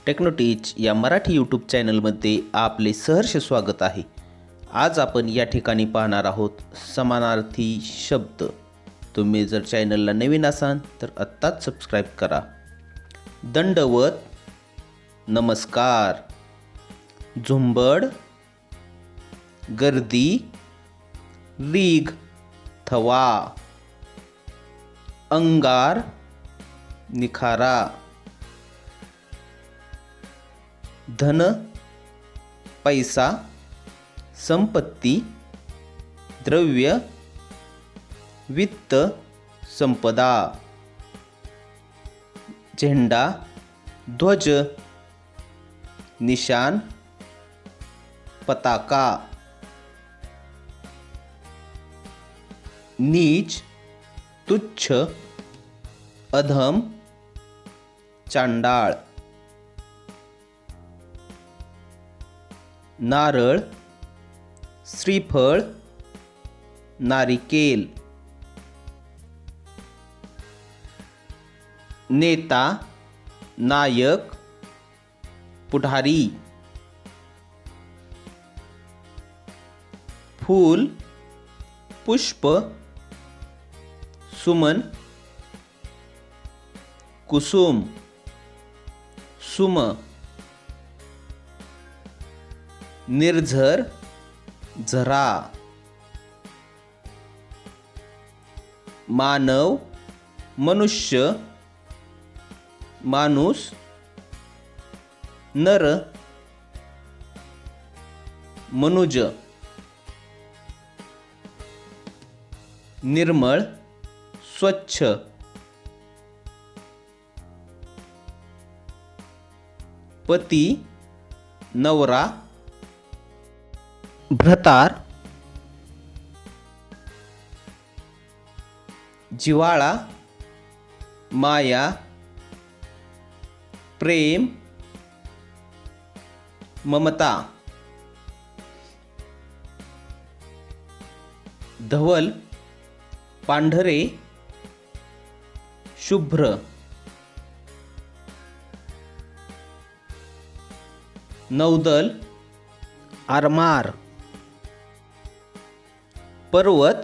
टेक्नोटीच या मराठी यूट्यूब चॅनलमध्ये आपले सहर्ष स्वागत आहे. आज आपण या ठिकाणी पाहणार आहोत समानार्थी शब्द. तुम्ही जर चॅनलला नवीन असाल तर आत्ताच सबस्क्राईब करा. दंडवत, नमस्कार. झुंबड, गर्दी, रीग, थवा. अंगार, निखारा. धन, पैसा, संपत्ती, द्रव्य, वित्त, संपदा. झेंडा, ध्वज, निशान, पताका. नीच, तुच्छ, अधम, चांडाळ. नारळ, श्रीफळ, नारिकेल. नेता, नायक, पुढारी. फूल, पुष्प, सुमन, कुसुम, सुम. निर्झर, झरा. मानव, मनुष्य, माणूस, नर, मनुज. निर्मळ, स्वच्छ. पती, नवरा. भ्रतार, जिव्हाळा, माया, प्रेम, ममता. धवल, पांढरे, शुभ्र. नौदल, आरमार. पर्वत,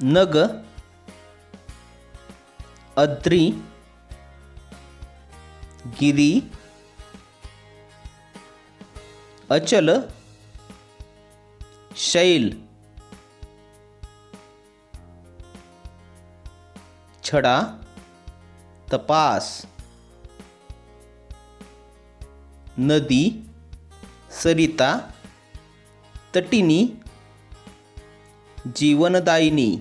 नग, अद्री, गिरी. अचल, शैल. छडा, तपास. नदी, सरिता, तटिनी, जीवनदायिनी.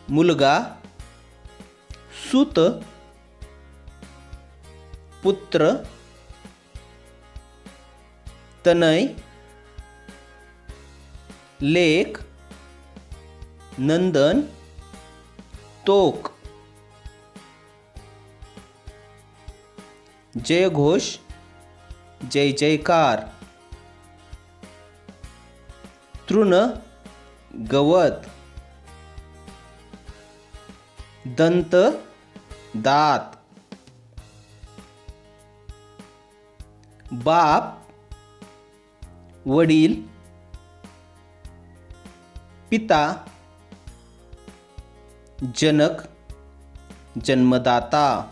मुलगा, सूत, पुत्र. तनय, लेक, नंदन, तोक. जयघोष, जय जयकार. तृण, गवत. दंत, दात. बाप, वडील. पिता, जनक, जन्मदाता.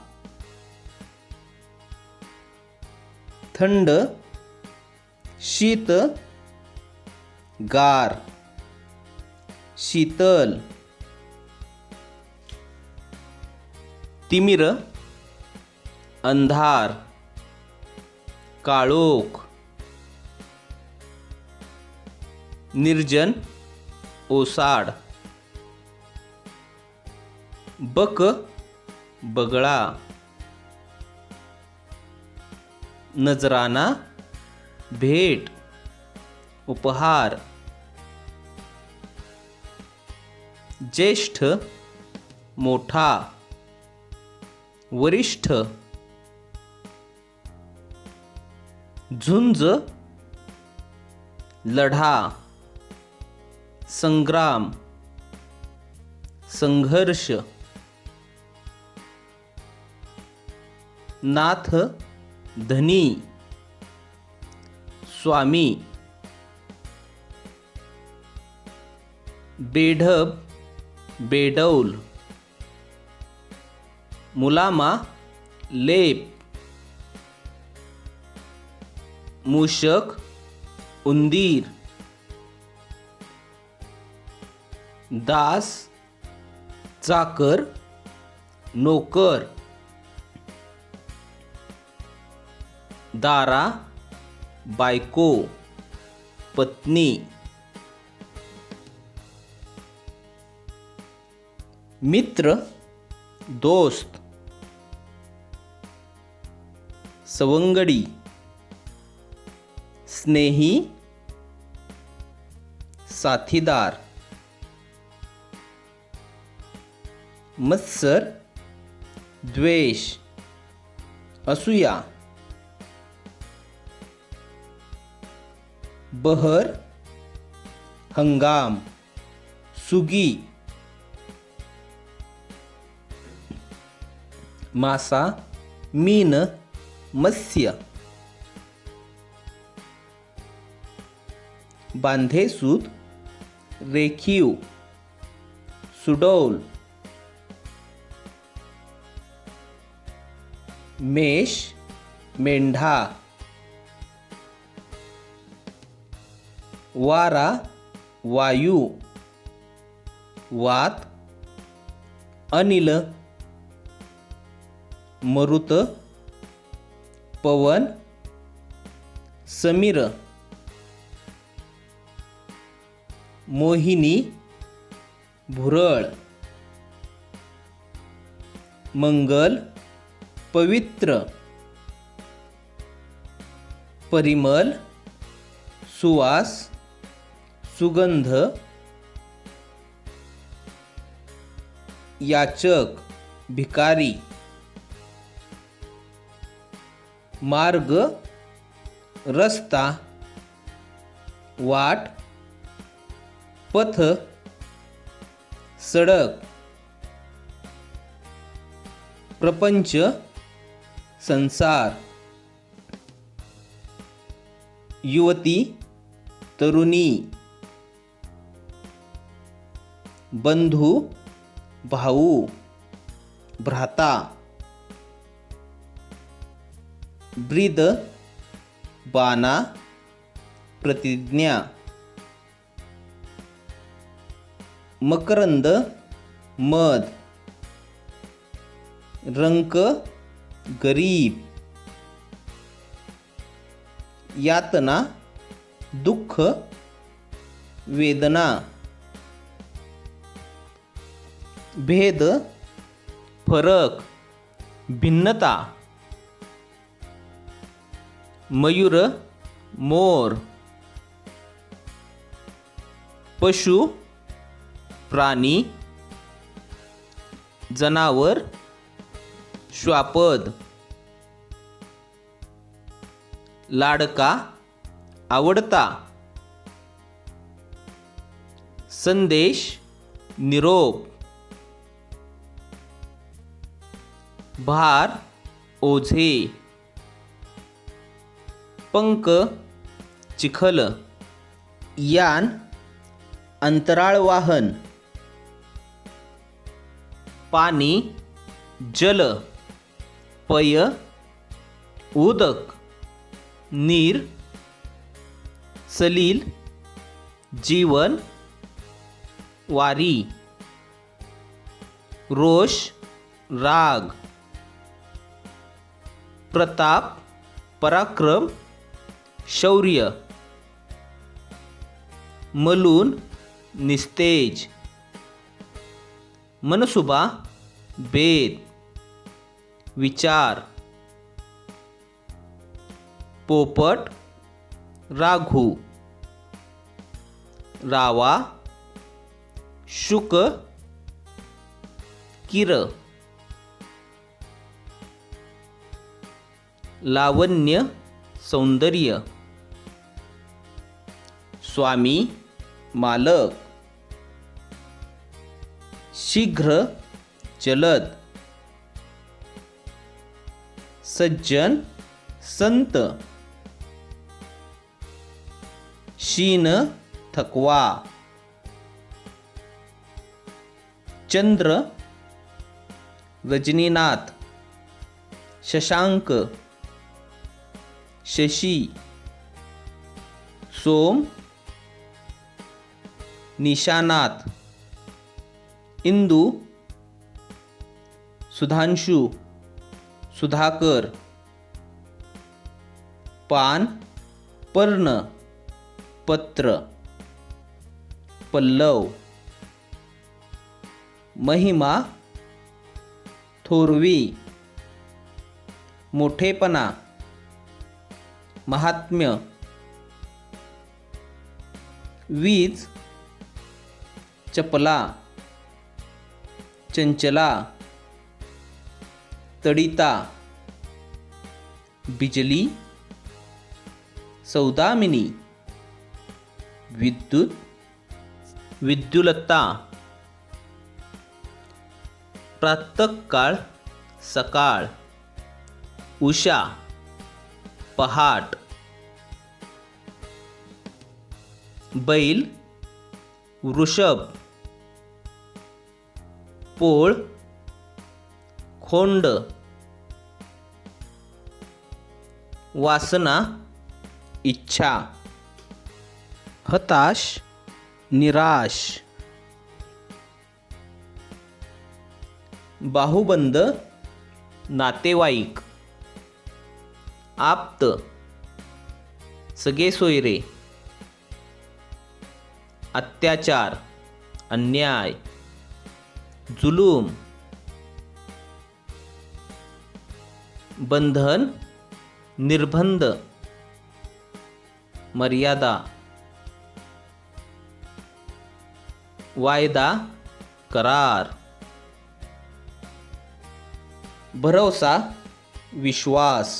थंड, शीत, गार, शीतल. तिमिर, अंधार, काळोख. निर्जन, ओसाड. बक, बगळा. नजराना, भेट, उपहार. ज्येष्ठ, मोठा, वरिष्ठ. झुंज, लढा, संग्राम, संघर्ष. नाथ धनी स्वामी बेढब बेडौल मुलामा लेप मूषक उंदीर दास चाकर नोकर दारा बायको पत्नी मित्र दोस्त सवंगडी स्नेही साथीदार मत्सर द्वेष असूया बहर हंगाम सुगी मासा मीन मत्स्य बांधेसूद रेखीव सुडौल मेष मेंढा वारा वायू वात अनिल मरुत पवन समीर मोहिनी भुरळ मंगल पवित्र परिमल सुवास सुगंध याचक भिकारी मार्ग रस्ता वाट पथ सडक प्रपंच संसार युवती तरुणी बंधू भाऊ भ्राता ब्रीद बाणा प्रतिज्ञा मकरंद मध रंक गरीब यातना दुःख वेदना भेद फरक भिन्नता मयूर मोर पशु प्राणी जनावर श्वापद लाडका आवडता संदेश निरोप भार ओझे पंक चिखल यान अंतराळ वाहन पाणी जल पय उदक नीर सलील जीवन वारी रोष राग प्रताप पराक्रम शौर्य मलून निस्तेज मनसुबा भेद विचार पोपट राघू रावा शुक किर लावण्य सौंदर्य स्वामी मालक शीघ्र जलद सज्जन संत, शीन थकवा, चंद्र रजनीनाथ, शशांक, शशी, सोम निशानाथ, इंदू सुधांशु, सुधाकर, पान पर्ण, पत्र, पल्लव, महिमा थोरवी, मोठेपणा, महात्म्य, वीज चपला, चंचला, तडिता, बिजली सौदामिनी, विद्युत विद्युलता, प्रातःकाळ सकाळ, उषा पहाट, बैल वृषभ, पोळ खोंड, वासना इच्छा, हताश निराश, बाहुबंद नातेवाईक, आप्त सगळे सोयरे, अत्याचार अन्याय, जुलूम, बंधन निर्बंध, मर्यादा, वायदा करार, भरोसा विश्वास,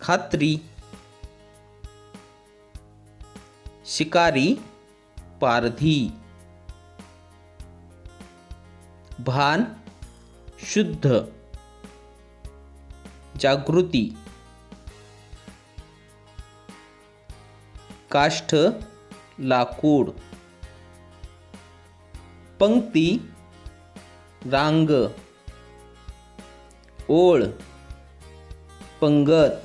खात्री, शिकारी पारधी, भान शुद्ध, जागृती, काष्ठ लाकूड, पंक्ती रांग, ओळ पंगत,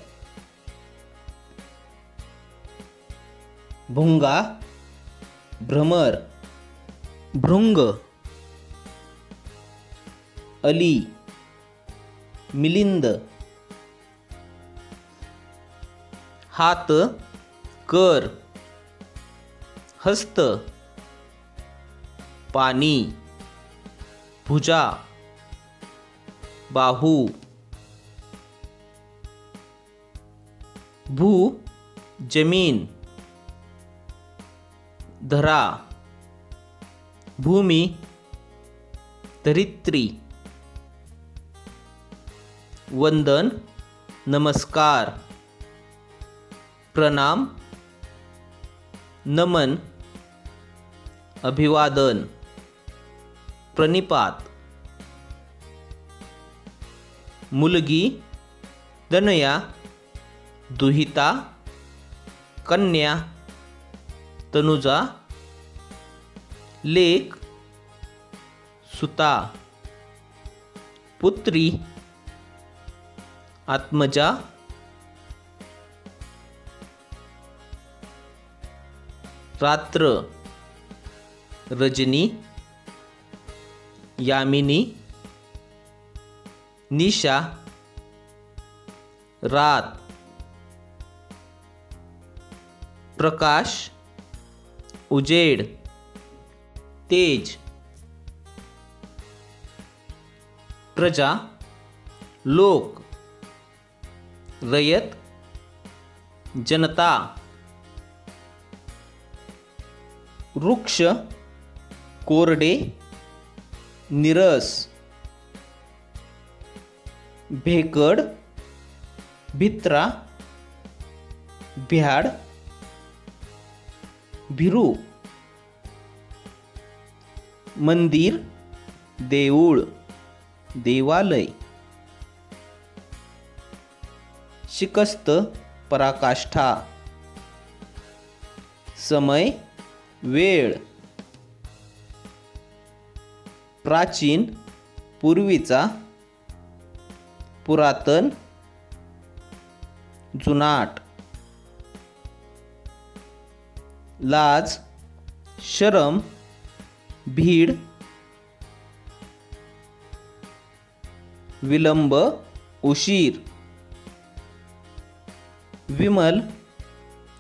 भुंगा भ्रमर, भृंग, अली मिलिंद, हात कर, हस्त पाणी, भुजा बाहू, भू जमीन, धरा भूमी, धरित्री, वंदन नमस्कार, प्रणाम नमन, अभिवादन, प्रणिपात, मुलगी दनया, दुहिता कन्या, तनुजा, लेक सुता, पुत्री, आत्मजा, रात्र रजनी, यामिनी, निशा, रात, प्रकाश उजेड, तेज, प्रजा लोक, रयत जनता, वृक्ष कोरडे निरस, भेकड भित्रा, भ्याड भिरू, मंदिर देऊळ देवालय, शिकस्त पराकाष्ठा, समय वेळ, प्राचीन पूर्वीचा, पुरातन जुनाट, लाज शरम भीड, विलंब उशीर, विमल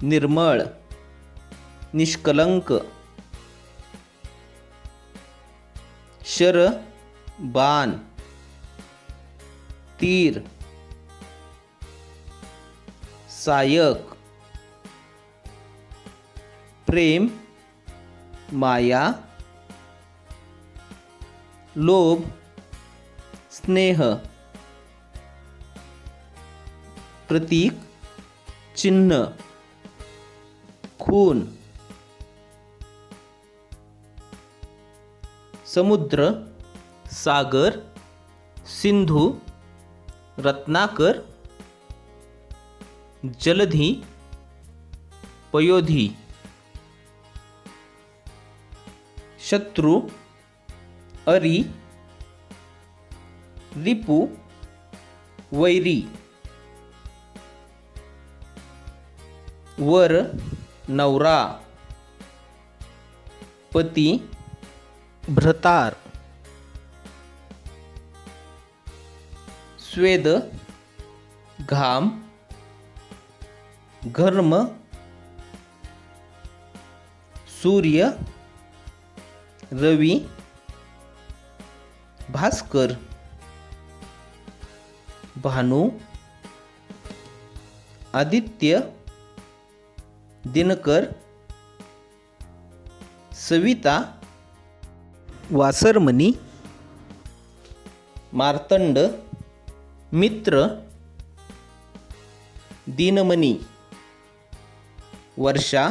निर्मळ, निष्कलंक, शर बाण, तीर, सायक, प्रेम माया, लोभ स्नेह, प्रतीक चिन्ह, खून, समुद्र सागर, सिंधू, रत्नाकर, जलधी, पयोधी, शत्रु अरी, रिपू वैरी, वर नवरा, पती भ्रतार, स्वेद घाम, घर्म, सूर्य रवी, भास्कर, भानु, आदित्य, दिनकर, सविता, वासरमणी, मार्तंड, मित्र, दिनमणी, वर्षा,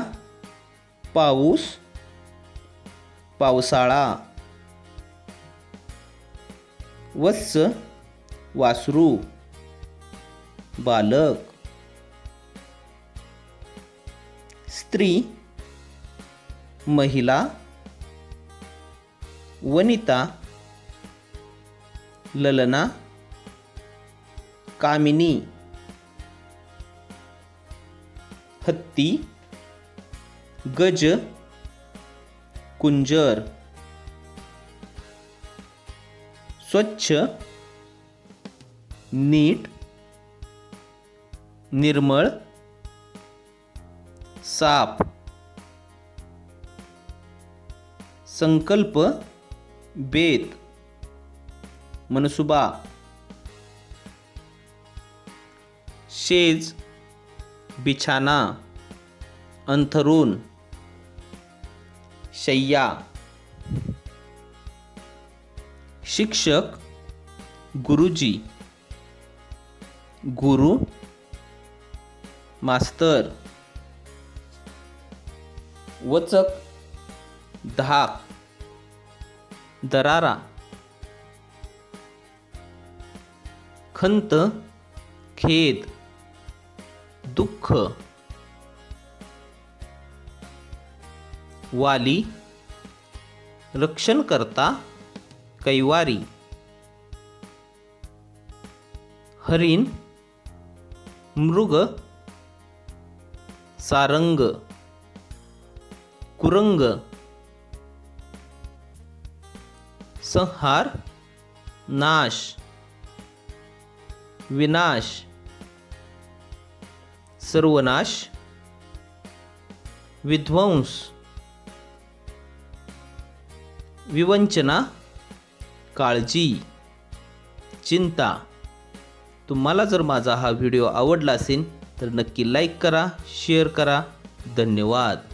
पाऊस, पावसाळा, वत्स, वासरू, बालक, स्त्री, महिला, वनिता, ललना, कामिनी, हत्ती, गज, कुंजर, स्वच्छ, नीट, निर्मळ, साप, संकल्प बेत, मनसुबा, शेज बिछाना, अंथरूण, शय्या, शिक्षक गुरुजी, गुरु मास्तर, वचक धाक, दरारा, खंत खेद, दुःख, वाली रक्षणकर्ता, कैवारी, हरिण, मृग, सारंग, कुरंग, संहार नाश, विनाश, सर्वनाश, विध्वंस, विवंचना, काळजी, चिंता. तुम्हाला जर माझा हा व्हिडिओ आवडला असेल तर नक्की लाईक करा, शेअर करा. धन्यवाद.